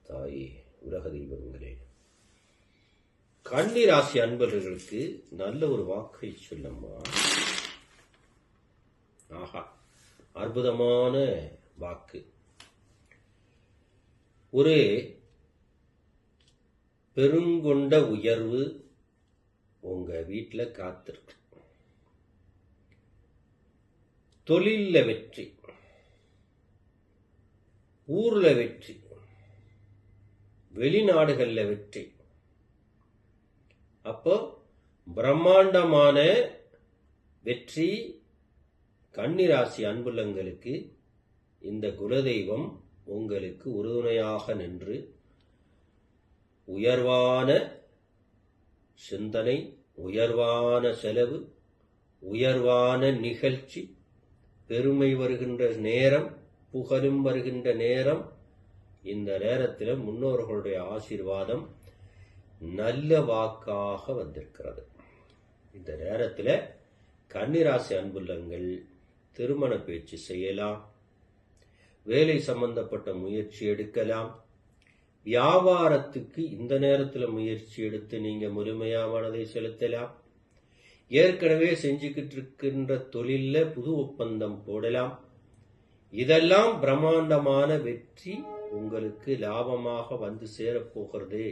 தாயே, உலக தெய்வங்களே, கன்னி ராசி அன்பர்களுக்கு நல்ல ஒரு வாக்கை சொல்லம்மா. ஆஹா, அற்புதமான வாக்கு. ஒரு பெருங்கொண்ட உயர்வு உங்க வீட்டில் காத்திருக்கு. தொழில்ல வெற்றி, ஊர்ல வெற்றி, வெளிநாடுகள்ல வெற்றி. அப்போ பிரம்மாண்டமான வெற்றி கன்னிராசி அன்புள்ளங்களுக்கு இந்த குலதெய்வம் உங்களுக்கு உறுதுணையாக நின்று உயர்வான சிந்தனை, உயர்வான செலவு, உயர்வான நிகழ்ச்சி, பெருமை வருகின்ற நேரம், புகழும் வருகின்ற நேரம். இந்த நேரத்தில் முன்னோர்களுடைய ஆசீர்வாதம் நல்ல வாக்காக வந்திருக்கிறது. இந்த நேரத்தில் கன்னிராசி அன்புள்ளங்கள் திருமண பேச்சு செய்யலாம், வேலை சம்பந்தப்பட்ட முயற்சி எடுக்கலாம், வியாபாரத்துக்கு இந்த நேரத்தில் முயற்சி எடுத்து நீங்க முழுமையா மனதை செலுத்தலாம். ஏற்கனவே செஞ்சுக்கிட்டு இருக்கின்ற தொழில புது ஒப்பந்தம் போடலாம். இதெல்லாம் பிரம்மாண்டமான வெற்றி உங்களுக்கு லாபமாக வந்து சேரப்போகிறது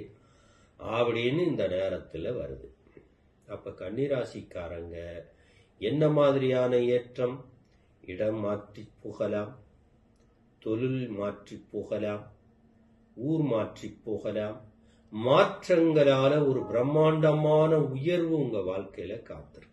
அப்படின்னு இந்த நேரத்தில் வருது. அப்ப கன்னிராசிக்காரங்க என்ன மாதிரியான ஏற்றம்? இடம் மாற்றி போகலாம், தொழில் மாற்றி போகலாம், ஊர் மாற்றி போகலாம். மாற்றங்களால ஒரு பிரம்மாண்டமான உயர்வு உங்க வாழ்க்கையில காத்திருக்கு.